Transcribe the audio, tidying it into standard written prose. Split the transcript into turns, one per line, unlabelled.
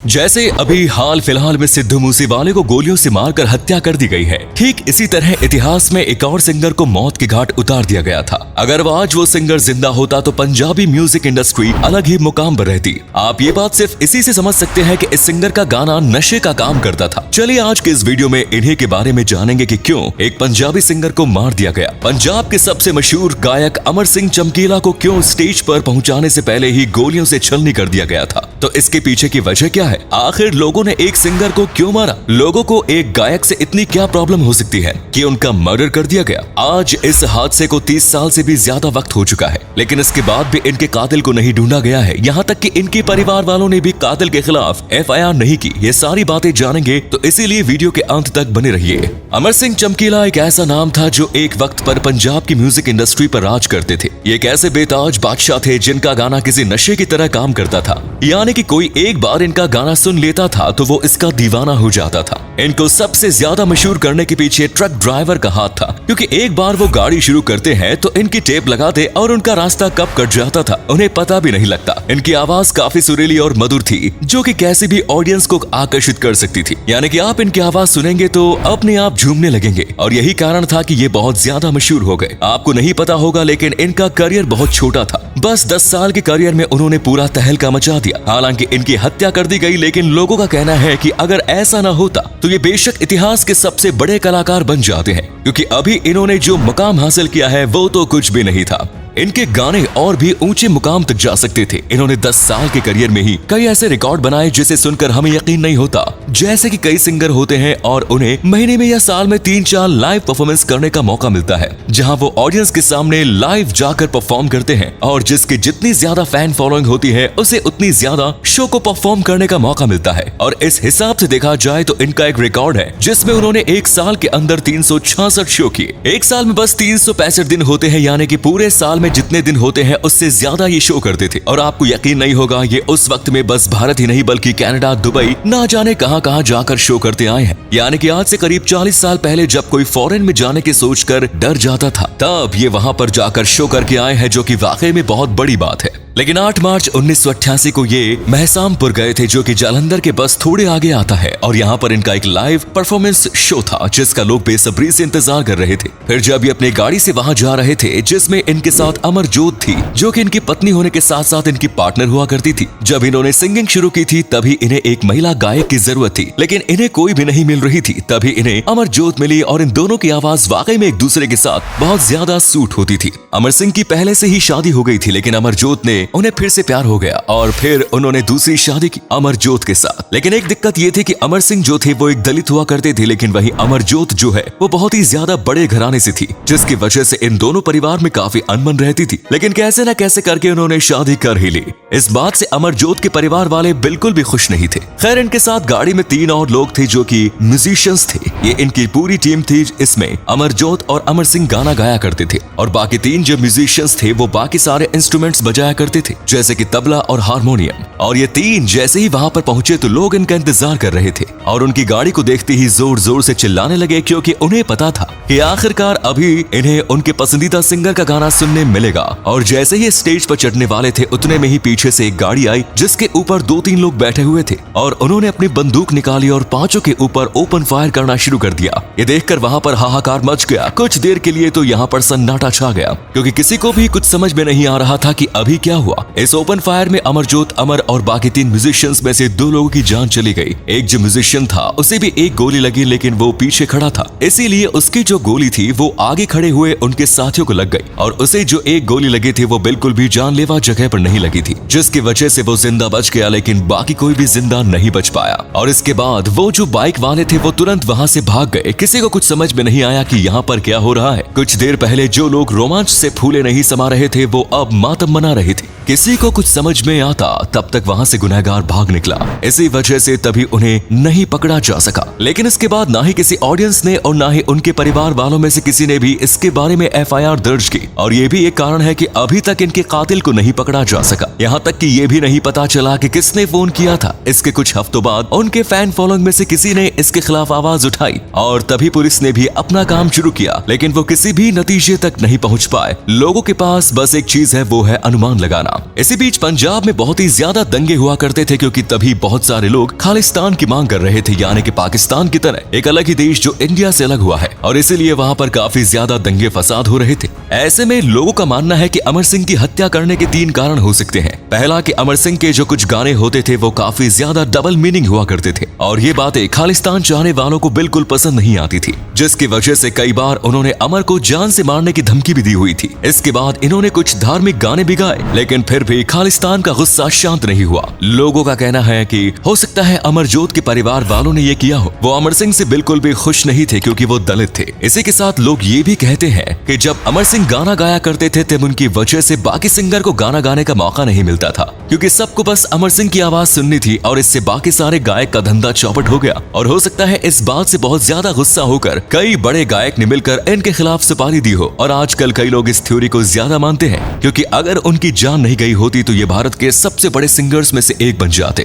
जैसे अभी हाल फिलहाल में सिद्धू मूसेवाले को गोलियों से मारकर हत्या कर दी गई है, ठीक इसी तरह इतिहास में एक और सिंगर को मौत के घाट उतार दिया गया था। अगर आज वो सिंगर जिंदा होता तो पंजाबी म्यूजिक इंडस्ट्री अलग ही मुकाम पर रहती। आप ये बात सिर्फ इसी से समझ सकते हैं कि इस सिंगर का गाना नशे का काम करता था। चलिए आज के इस वीडियो में इन्हीं के बारे में जानेंगे कि क्यों एक पंजाबी सिंगर को मार दिया गया। पंजाब के सबसे मशहूर गायक अमर सिंह चमकीला को क्यों स्टेज पर पहुंचाने से पहले ही गोलियों से छलनी कर दिया गया था, तो इसके पीछे की वजह क्या है? आखिर लोगों ने एक सिंगर को क्यों मारा? लोगों को एक गायक से इतनी क्या प्रॉब्लम हो सकती है कि उनका मर्डर कर दिया गया? आज इस हादसे को 30 साल से भी ज्यादा वक्त हो चुका है, लेकिन इसके बाद भी इनके कातिल को नहीं ढूंढा गया है। यहाँ तक कि इनके परिवार वालों ने भी कातिल के खिलाफ FIR नहीं की। ये सारी बातें जानेंगे, तो इसीलिए वीडियो के अंत तक बने रहिए। अमर सिंह चमकीला एक ऐसा नाम था जो एक वक्त पर पंजाब की म्यूजिक इंडस्ट्री पर राज करते थे। ये एक ऐसे बेताज बादशाह थे जिनका गाना किसी नशे की तरह काम करता था, यानी कि कोई एक बार इनका गाना सुन लेता था तो वो इसका दीवाना हो जाता था। इनको सबसे ज्यादा मशहूर करने के पीछे ट्रक ड्राइवर का हाथ था, क्योंकि एक बार वो गाड़ी शुरू करते हैं तो इनकी टेप लगाते और उनका रास्ता कब कट जाता था उन्हें पता भी नहीं लगता। इनकी आवाज काफी सुरीली और मधुर थी, जो कि कैसे भी ऑडियंस को आकर्षित कर सकती थी। यानी कि आप इनकी आवाज सुनेंगे तो अपने आप झूमने लगेंगे, और यही कारण था कि ये बहुत ज्यादा मशहूर हो गए। आपको नहीं पता होगा, लेकिन इनका करियर बहुत छोटा था। बस 10 साल के करियर में उन्होंने पूरा तहलका मचा दिया। हालांकि इनकी हत्या कर दी गई, लेकिन लोगों का कहना है कि अगर ऐसा ना होता तो ये बेशक इतिहास के सबसे बड़े कलाकार बन जाते हैं, क्योंकि अभी इन्होंने जो मुकाम हासिल किया है वो तो कुछ भी नहीं था। इनके गाने और भी ऊंचे मुकाम तक जा सकते थे। इन्होंने 10 साल के करियर में ही कई ऐसे रिकॉर्ड बनाए जिसे सुनकर हमें यकीन नहीं होता। जैसे कि कई सिंगर होते हैं और उन्हें महीने में या साल में 3-4 लाइव परफॉर्मेंस करने का मौका मिलता है, जहां वो ऑडियंस के सामने लाइव जाकर परफॉर्म करते हैं, और जिसकी जितनी ज्यादा फैन फॉलोइंग होती है उसे उतनी ज्यादा शो को परफॉर्म करने का मौका मिलता है। और इस हिसाब से देखा जाए तो इनका एक रिकॉर्ड है जिसमें उन्होंने एक साल के अंदर 366 शो किए। एक साल में बस 365 दिन होते हैं, यानी कि पूरे साल में जितने दिन होते हैं उससे ज्यादा ये शो करते थे। और आपको यकीन नहीं होगा, ये उस वक्त में बस भारत ही नहीं बल्कि कनाडा, दुबई, ना जाने कहां जाकर शो करते आए हैं। यानी कि आज से करीब 40 साल पहले जब कोई फॉरेन में जाने की सोचकर डर जाता था, तब ये वहां पर जाकर शो करके आए हैं, जो कि वाकई में बहुत बड़ी बात है। लेकिन 8 मार्च 1988 को ये महसामपुर गए थे, जो कि जालंधर के बस थोड़े आगे आता है, और यहाँ पर इनका एक लाइव परफॉर्मेंस शो था जिसका लोग बेसब्री से इंतजार कर रहे थे। फिर जब ये अपनी गाड़ी से वहां जा रहे थे, जिसमें इनके साथ अमरजोत थी, जो कि इनकी पत्नी होने के साथ साथ इनकी पार्टनर हुआ करती थी। जब इन्होंने सिंगिंग शुरू की थी तभी इन्हें एक महिला गायक की जरूरत थी, लेकिन इन्हें कोई भी नहीं मिल रही थी। तभी इन्हें अमरजोत मिली, और इन दोनों की आवाज वाकई में एक दूसरे के साथ बहुत ज्यादा सूट होती थी। अमर सिंह की पहले से ही शादी हो गई थी, लेकिन अमरजोत ने उन्हें फिर से प्यार हो गया, और फिर उन्होंने दूसरी शादी की अमरजोत के साथ। लेकिन एक दिक्कत ये थी कि अमर सिंह जो थे वो एक दलित हुआ करते थे, लेकिन वही अमरजोत जो है वो बहुत ही ज्यादा बड़े घराने से थी, जिसकी वजह से इन दोनों परिवार में काफी अनबन रहती थी। लेकिन कैसे न कैसे करके उन्होंने शादी कर ही ली। इस बात से अमरजोत के परिवार वाले बिल्कुल भी खुश नहीं थे। खैर, इनके साथ गाड़ी में 3 और लोग थे जो कि म्यूजिशियंस थे। ये इनकी पूरी टीम थी। इसमें अमरजोत और अमर सिंह गाना गाया करते थे, और बाकी 3 जो म्यूजिशियंस थे वो बाकी सारे इंस्ट्रूमेंट्स बजाया करते थे, जैसे कि तबला और हारमोनियम। और ये 3 जैसे ही वहां पर पहुंचे तो लोग इनका इंतजार कर रहे थे, और उनकी गाड़ी को देखते ही जोर जोर से चिल्लाने लगे, क्योंकि उन्हें पता था कि आखिरकार अभी इन्हें उनके पसंदीदा सिंगर का गाना सुनने मिलेगा। और जैसे ही स्टेज पर चढ़ने वाले थे, उतने में ही पीछे से एक गाड़ी आई जिसके ऊपर 2-3 लोग बैठे हुए थे, और उन्होंने अपनी बंदूक निकाली और 5 के ऊपर ओपन फायर करना शुरू कर दिया। ये देखकर वहां पर हाहाकार मच गया। कुछ देर के लिए तो यहाँ पर सन्नाटा छा गया, क्योंकि किसी को भी कुछ समझ में नहीं आ रहा था कि अभी क्या हुआ। इस ओपन फायर में अमरजोत, अमर और बाकी 3 म्यूजिशियंस में से 2 लोगों की जान चली गई। एक जो म्यूजिशियन था उसे भी एक गोली लगी, लेकिन वो पीछे खड़ा था, इसीलिए उसकी जो गोली थी वो आगे खड़े हुए उनके साथियों को लग गई, और उसे जो एक गोली लगी थी वो बिल्कुल भी जानलेवा जगह पर नहीं लगी थी, जिसकी वजह से वो जिंदा बच गया, लेकिन बाकी कोई भी जिंदा नहीं बच पाया। और इसके बाद वो जो बाइक वाले थे वो तुरंत वहां से भाग गए। किसी को कुछ समझ में नहीं आया कि यहाँ पर क्या हो रहा है। कुछ देर पहले जो लोग रोमांच से फूले नहीं समा रहे थे वो अब मातम मना रहे थे। किसी को कुछ समझ में आता तब तक वहां से गुनहगार भाग निकला। इसी वजह से तभी उन्हें नहीं पकड़ा जा सका। लेकिन इसके बाद ना ही किसी ऑडियंस ने और ना ही उनके परिवार वालों में से किसी ने भी इसके बारे में FIR दर्ज की, और ये भी एक कारण है कि अभी तक इनके कातिल को नहीं पकड़ा जा सका। यहाँ तक कि ये भी नहीं पता चला कि किसने फोन किया था। इसके कुछ हफ्तों बाद उनके फैन फॉलोइंग में से किसी ने इसके खिलाफ आवाज उठाई, और तभी पुलिस ने भी अपना काम शुरू किया, लेकिन वो किसी भी नतीजे तक नहीं पहुंच पाए। लोगों के पास बस एक चीज है, वो है अनुमान लगाना। नाम। इसी बीच पंजाब में बहुत ही ज्यादा दंगे हुआ करते थे, क्योंकि तभी बहुत सारे लोग खालिस्तान की मांग कर रहे थे, यानी कि पाकिस्तान की तरह एक अलग ही देश जो इंडिया से अलग हुआ है, और इसीलिए वहाँ पर काफी ज्यादा दंगे फसाद हो रहे थे। ऐसे में लोगों का मानना है कि अमर सिंह की हत्या करने के 3 कारण हो सकते हैं। पहला कि अमर सिंह के जो कुछ गाने होते थे वो काफी ज्यादा डबल मीनिंग हुआ करते थे, और ये बातें खालिस्तान चाहने वालों को बिल्कुल पसंद नहीं आती थी, जिसकी वजह से कई बार उन्होंने अमर को जान से मारने की धमकी भी दी हुई थी। इसके बाद इन्होंने कुछ धार्मिक गाने भी गाए, लेकिन फिर भी खालिस्तान का गुस्सा शांत नहीं हुआ। लोगों का कहना है कि हो सकता है अमरजोत के परिवार वालों ने ये किया हो। वो अमर सिंह से बिल्कुल भी खुश नहीं थे, क्योंकि वो दलित थे। इसी के साथ लोग ये भी कहते हैं कि जब अमर सिंह गाना गाया करते थे तब उनकी वजह से बाकी सिंगर को गाना गाने का मौका नहीं मिलता था, क्योंकि सबको बस अमर सिंह की आवाज सुननी थी, और इससे बाकी सारे गायक का धंधा चौपट हो गया। और हो सकता है इस बात से बहुत ज्यादा गुस्सा होकर कई बड़े गायक ने मिलकर इनके खिलाफ सुपारी दी हो। और आजकल कई लोग इस थ्योरी को ज्यादा मानते हैं, क्योंकि अगर उनकी जान नहीं गई होती तो ये भारत के सबसे बड़े सिंगर्स में से एक बन जाते।